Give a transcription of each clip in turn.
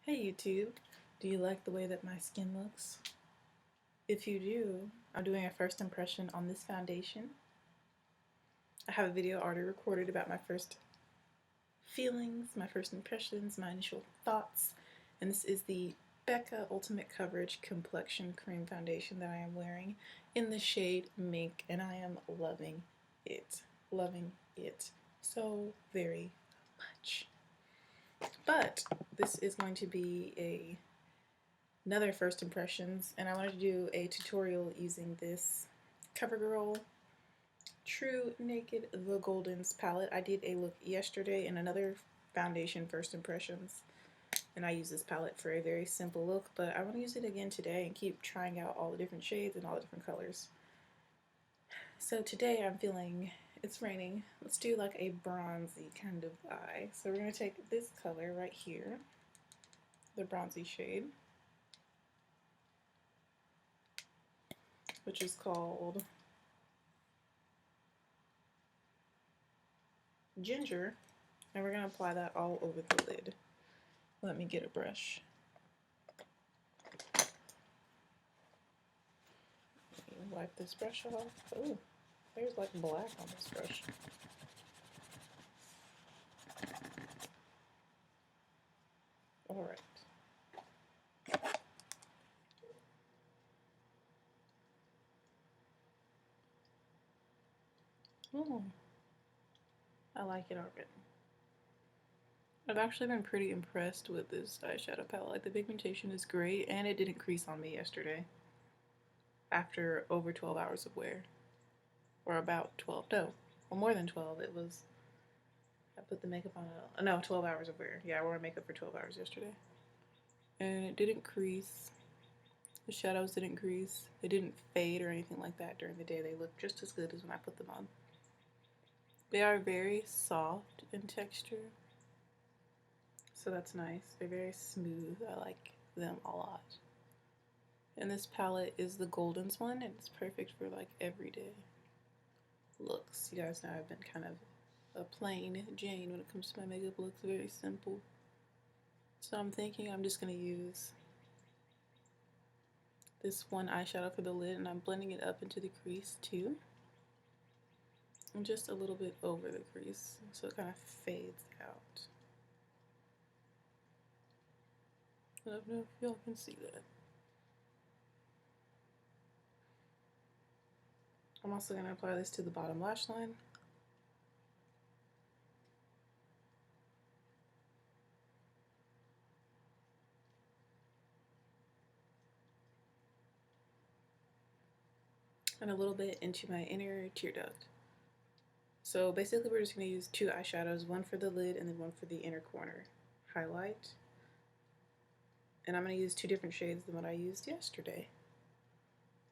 Hey YouTube, do you like the way that my skin looks? If you do, I'm doing a first impression on this foundation. I have a video already recorded about my first feelings, my first impressions, my initial thoughts, and this is the Becca Ultimate Coverage Complexion Cream Foundation that I am wearing in the shade Mink, and I am loving it. Loving it so very much. But this is going to be another first impressions, and I wanted to do a tutorial using this Covergirl TruNaked The Goldens palette. I did a look yesterday in another foundation first impressions, and I use this palette for a very simple look, but I want to use it again today and keep trying out all the different shades and all the different colors. So today I'm feeling, it's raining, let's do like a bronzy kind of eye. So we're going to take this color right here, the bronzy shade, which is called Ginger, and we're going to apply that all over the lid. Let me get a brush. Let me wipe this brush off. Oh, there's like black on this brush. Alright. Oh, I like it already. I've actually been pretty impressed with this eyeshadow palette. Like, the pigmentation is great, and it didn't crease on me yesterday after over 12 hours of wear. Or about 12, no, well, more than 12. It was, I put the makeup on, no, 12 hours of wear. Yeah, I wore makeup for 12 hours yesterday. And it didn't crease. The shadows didn't crease. They didn't fade or anything like that during the day. They look just as good as when I put them on. They are very soft in texture, so that's nice. They're very smooth. I like them a lot. And this palette is the Goldens one, and it's perfect for like everyday looks. You guys know I've been kind of a plain Jane when it comes to my makeup looks, very simple. So I'm thinking I'm just going to use this one eyeshadow for the lid, and I'm blending it up into the crease too. And just a little bit over the crease, so it kind of fades out. I don't know if y'all can see that. I'm also going to apply this to the bottom lash line. And a little bit into my inner tear duct. So basically we're just going to use two eyeshadows, one for the lid and then one for the inner corner highlight. And I'm going to use two different shades than what I used yesterday.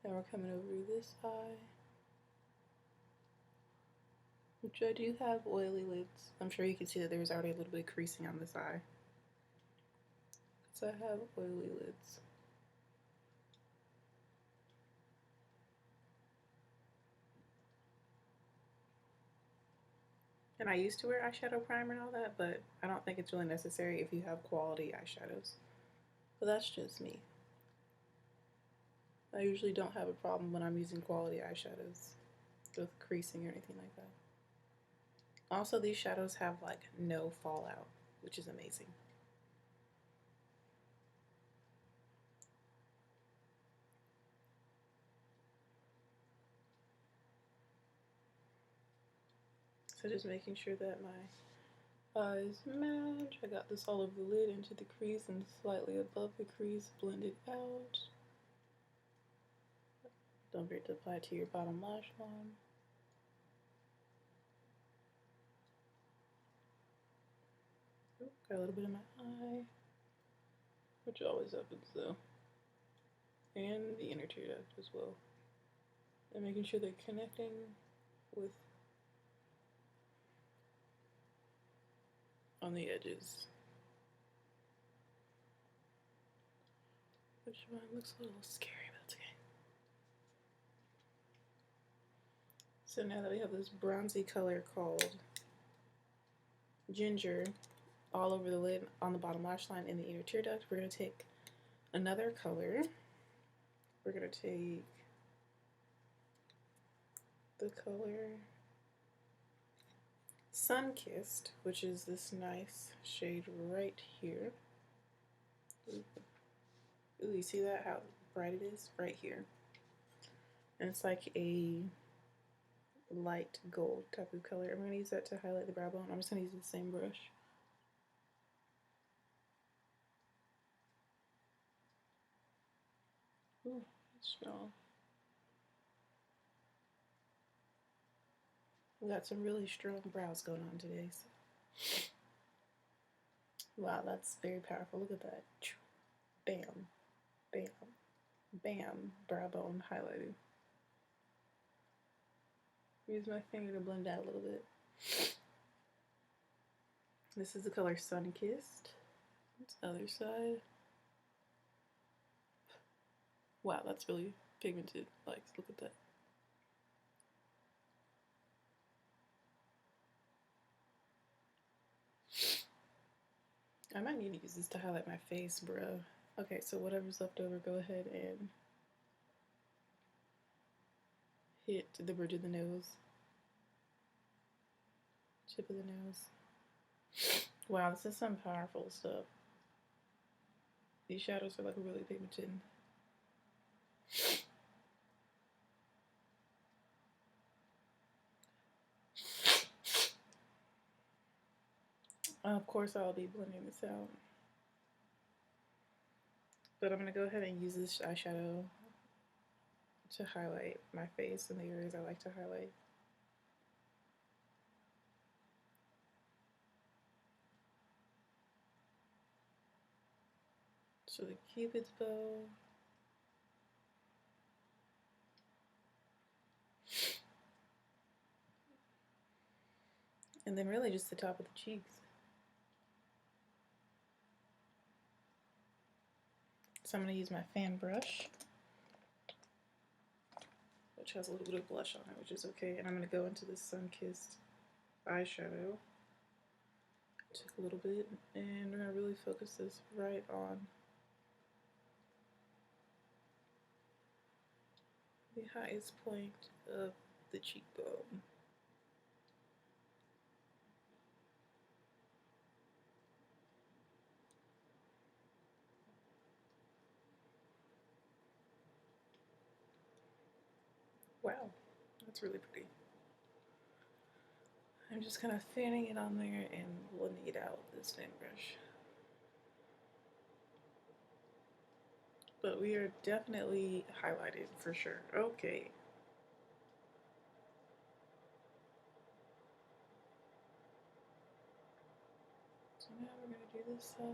And we're coming over this eye, which I do have oily lids. I'm sure you can see that there's already a little bit of creasing on this eye. So I have oily lids. And I used to wear eyeshadow primer and all that, but I don't think it's really necessary if you have quality eyeshadows. But that's just me. I usually don't have a problem when I'm using quality eyeshadows with creasing or anything like that. Also, these shadows have like no fallout, which is amazing. So just making sure that my eyes match. I got this all over the lid, into the crease, and slightly above the crease, blend it out. Don't forget to apply it to your bottom lash line. Got a little bit in my eye, which always happens though. And the inner tear duct as well. And making sure they're connecting with on the edges. Which one looks a little scary, but it's okay. So now that we have this bronzy color called Ginger, all over the lid, on the bottom lash line, in the inner tear duct. We're going to take another color. We're going to take the color Sun-Kissed, which is this nice shade right here. Ooh, you see that? How bright it is? Right here. And it's like a light gold type of color. I'm going to use that to highlight the brow bone. I'm just going to use the same brush. Ooh, smell. We got some really strong brows going on today. So. Wow, that's very powerful. Look at that. Bam, bam, bam. Brow bone highlighted. Use my finger to blend out a little bit. This is the color Sun-Kissed. This other side. Wow, that's really pigmented. Like, look at that. I might need to use this to highlight my face, bro. Okay, so whatever's left over, go ahead and hit the bridge of the nose. Tip of the nose. Wow, this is some powerful stuff. These shadows are like really pigmented. Of course, I'll be blending this out. But I'm going to go ahead and use this eyeshadow to highlight my face and the areas I like to highlight. So the Cupid's bow. And then really just the top of the cheeks. So I'm going to use my fan brush, which has a little bit of blush on it, which is okay. And I'm going to go into this Sun-Kissed eyeshadow. Take a little bit, and we're going to really focus this right on the highest point of the cheekbone. Wow, that's really pretty. I'm just kind of fanning it on there and blending it out with this fan brush. But we are definitely highlighted for sure. Okay. So now we're going to do this side.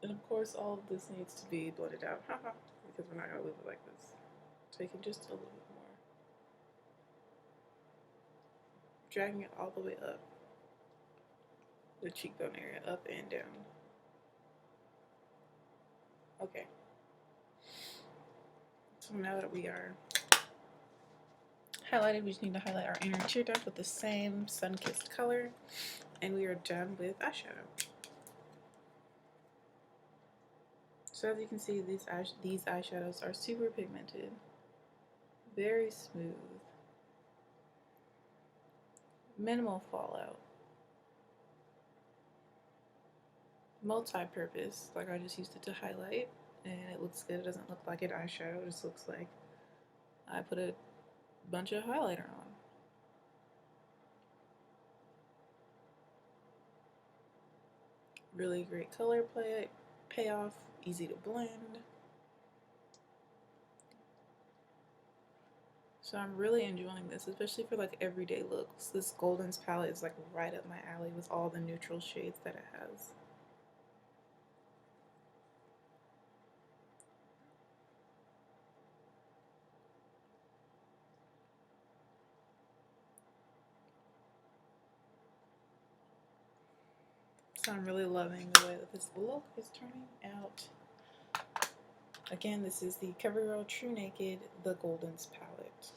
And of course, all of this needs to be blended out, because we're not going to leave it like this. Taking just a little bit more. Dragging it all the way up the cheekbone area, up and down. Okay. So now that we are highlighted, we just need to highlight our inner tear duct with the same Sun-Kissed color, and we are done with eyeshadow. So as you can see, these eyeshadows are super pigmented, very smooth, minimal fallout, multi-purpose, like I just used it to highlight, and it looks good. It doesn't look like an eyeshadow, it just looks like I put a bunch of highlighter on. Really great color payoff, easy to blend. So I'm really enjoying this, especially for like everyday looks. This Golden's palette is like right up my alley with all the neutral shades that it has. So I'm really loving the way that this look is turning out. Again, this is the Covergirl TruNaked The Goldens palette.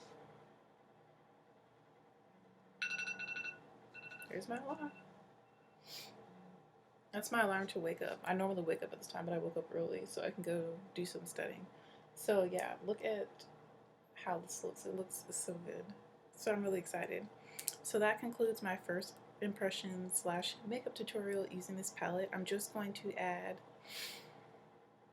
Here's my alarm. That's my alarm to wake up. I normally wake up at this time, but I woke up early so I can go do some studying. So yeah, look at how this looks. It looks so good. So I'm really excited. So that concludes my first impression slash makeup tutorial using this palette. I'm just going to add,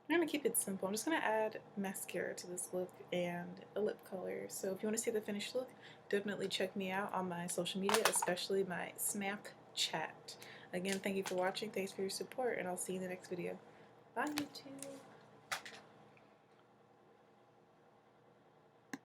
I'm going to keep it simple. I'm just going to add mascara to this look and a lip color. So if you want to see the finished look, definitely check me out on my social media, especially my Snapchat. Again, thank you for watching. Thanks for your support, and I'll see you in the next video. Bye, YouTube.